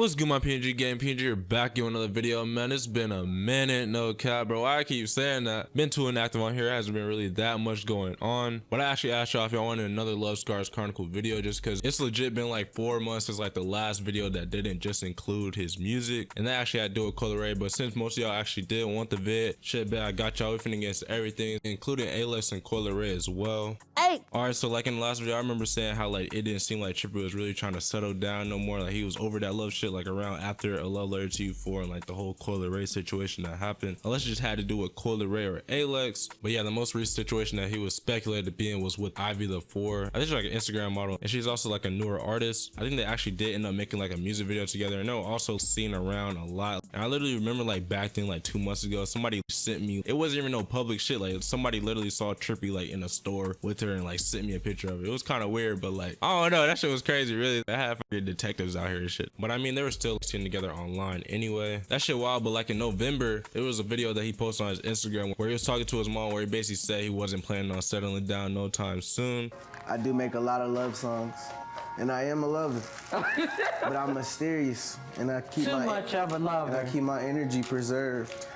What's good, my PNG gang? PNG are back in another video, man. It's been a minute, no cap, bro. I keep saying that. Been too inactive on here. Hasn't been really that much going on. But I actually asked y'all if y'all wanted another Love Scars Chronicles video, just because it's legit been like 4 months since like the last video that didn't just include his music. And that actually had to do with Coi Leray. But since most of y'all actually did want the vid, shit, bet I got y'all. We finna against everything, including Ayleks and Coi Leray as well. Hey. Alright, so like in the last video, I remember saying how like it didn't seem like Trippie was really trying to settle down no more. Like he was over that love shit like around after A Love Letter to You 4 and like the whole Coi Leray situation that happened. Unless it just had to do with Coi Leray or Ayleks. But yeah, the most recent situation that he was speculated to be in was with Ivy the 4. I think she's like an Instagram model and she's also like a newer artist. I think they actually did end up making like a music video together, and they were also seen around a lot. And I literally remember like back then, like 2 months ago, somebody sent me, it wasn't even no public shit, like somebody literally saw Trippie like in a store with her and like sent me a picture of it. It was kind of weird, but like I don't know, that shit was crazy. Really, I had fucking detectives out here and shit, but I mean they were still sitting together online anyway. That shit wild. But like in November, there was a video that he posted on his Instagram where he was talking to his mom, where he basically said he wasn't planning on settling down no time soon. I do make a lot of love songs, and I am a lover, but I'm mysterious, and I keep I keep my energy preserved.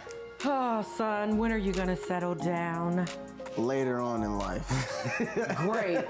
Oh, son, when are you gonna settle down? Later on in life. Great.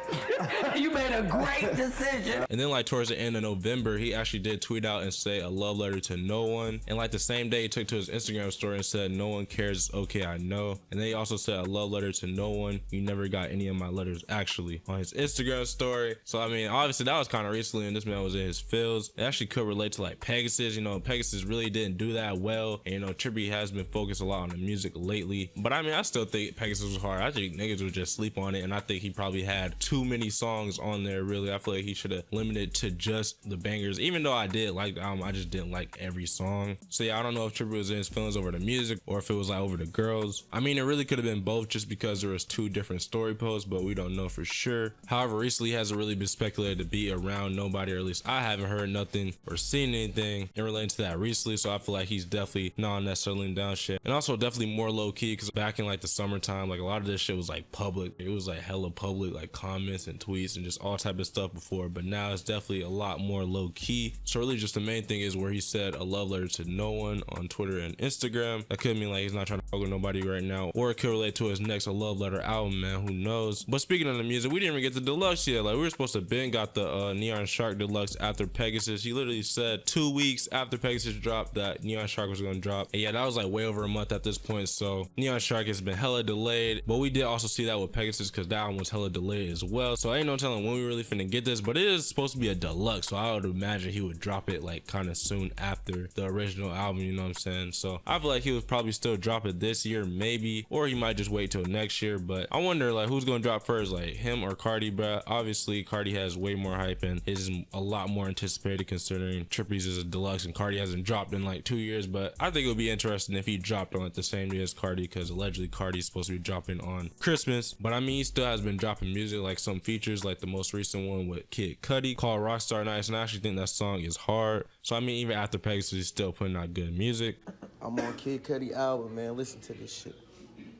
You made a great decision. And then like towards the end of November, he actually did tweet out and say a love letter to no one. And like the same day, he took to his Instagram story and said, "No one cares, it's okay, I know." And then he also said a love letter to no one. You never got any of my letters, actually, on his Instagram story. So I mean, obviously that was kind of recently and this man was in his feels. It actually could relate to like Pegasus. You know, Pegasus really didn't do that well. And you know, Trippie has been focused a lot on the music lately. But I mean, I still think Pegasus was hard. I think niggas would just sleep on it, and I think he probably had too many songs on there. Really, I feel like he should have limited to just the bangers, even though I did like the album. I just didn't like every song. So yeah, I don't know if Trippie was in his feelings over the music or if it was like over the girls. I mean, it really could have been both, just because there was 2 different story posts, but we don't know for sure. However, recently he hasn't really been speculated to be around nobody, or at least I haven't heard nothing or seen anything in relating to that recently. So I feel like he's definitely not on that settling down shit, and also definitely more low key, because back in like the summertime, like a lot of this shit was like public. It was like hella public, like comments and tweets and just all type of stuff before, but now it's definitely a lot more low key. So really just the main thing is where he said a love letter to no one on Twitter and Instagram. That could mean like he's not trying to fuck with nobody right now, or it could relate to his next A Love Letter album, man, who knows. But speaking of the music, we didn't even get the deluxe yet. Like we were supposed to been got the Neon Shark deluxe after Pegasus. He literally said 2 weeks after Pegasus dropped that Neon Shark was gonna drop, and yeah, that was like way over a month at this point. So Neon Shark has been hella delayed, but we did also see that with Pegasus, because that one was hella delayed as well. So I ain't no telling when we really finna get this, but it is supposed to be a deluxe, so I would imagine he would drop it like kind of soon after the original album, you know what I'm saying? So I feel like he would probably still drop it this year maybe, or he might just wait till next year. But I wonder like who's gonna drop first, like him or Cardi, bruh. Obviously Cardi has way more hype and is a lot more anticipated, considering Trippie's is a deluxe and Cardi hasn't dropped in like 2 years. But I think it would be interesting if he dropped on like the same day as Cardi, because allegedly Cardi's supposed to be dropping on Christmas. But I mean, he still has been dropping music, like some features, like the most recent one with Kid Cudi called Rockstar Nights, and I actually think that song is hard. So I mean, even after Pegasus, he's still putting out good music. I'm on Kid Cudi album, man. Listen to this shit.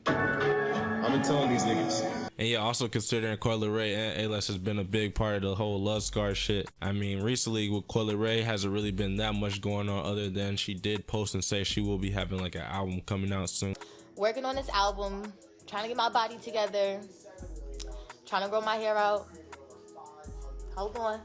I've been telling these niggas. And yeah, also considering Coi Leray and Ayleks has been a big part of the whole Love Scar shit. I mean, recently with Coi Leray hasn't really been that much going on, other than she did post and say she will be having like an album coming out soon. Working on this album, trying to get my body together, trying to grow my hair out. Hold on.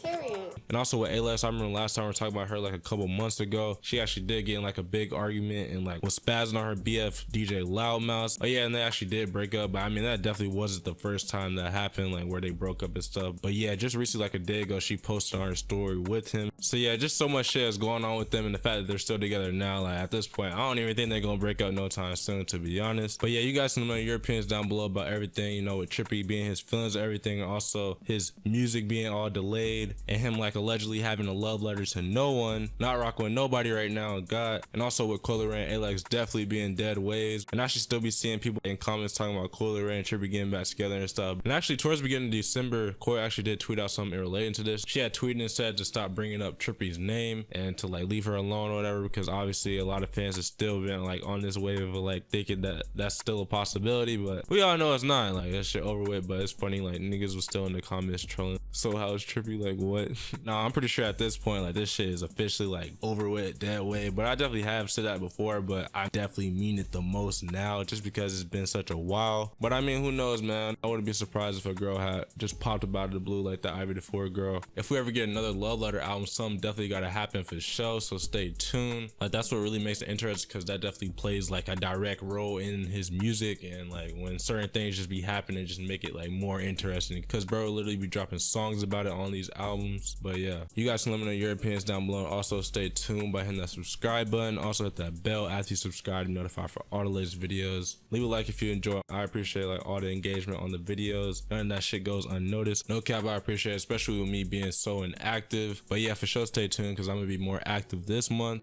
Period. And also with Ayleks, I remember last time we were talking about her like a couple months ago, she actually did get in like a big argument and like was spazzing on her BF DJ Loudmouth. Oh yeah, and they actually did break up, but I mean that definitely wasn't the first time that happened, like where they broke up and stuff. But yeah, just recently, like a day ago, she posted on her story with him. So yeah, just so much shit is going on with them, and the fact that they're still together now, like at this point, I don't even think they're gonna break up no time soon, to be honest. But yeah, you guys can let me know your opinions down below about everything, you know, with Trippie being his feelings and everything, and also his music being all delayed, and him like allegedly having a love letter to no one, not rocking with nobody right now, God. And also with Coi Leray and Ayleks definitely being dead ways, and I should still be seeing people in comments talking about Coi Leray and Trippie getting back together and stuff. And actually towards the beginning of December, Coi actually did tweet out something relating to this. She had tweeted and said to stop bringing up up Trippie's name and to like leave her alone or whatever, because obviously a lot of fans have still been like on this wave of like thinking that that's still a possibility, but we all know it's not. Like that shit over with. But it's funny, like niggas was still in the comments trolling. So how is Trippie like what? Nah, I'm pretty sure at this point like this shit is officially like over with, dead weight. But I definitely have said that before, but I definitely mean it the most now just because it's been such a while. But I mean, who knows, man? I wouldn't be surprised if a girl had just popped up out of the blue like that Ivy the Four girl. If we ever get another Love Letter album, something definitely gotta happen for sure, so stay tuned. Like that's what really makes it interesting, because that definitely plays like a direct role in his music, and like when certain things just be happening, just make it like more interesting, because bro will literally be dropping songs about it on these albums. But yeah, you guys can let me know your opinions down below. Also stay tuned by hitting that subscribe button. Also hit that bell after you subscribe to be notified for all the latest videos. Leave a like if you enjoy. I appreciate like all the engagement on the videos. None of that shit goes unnoticed. No cap, I appreciate it, especially with me being so inactive. But yeah, for sure stay tuned, because I'm gonna be more active this month.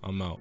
I'm out.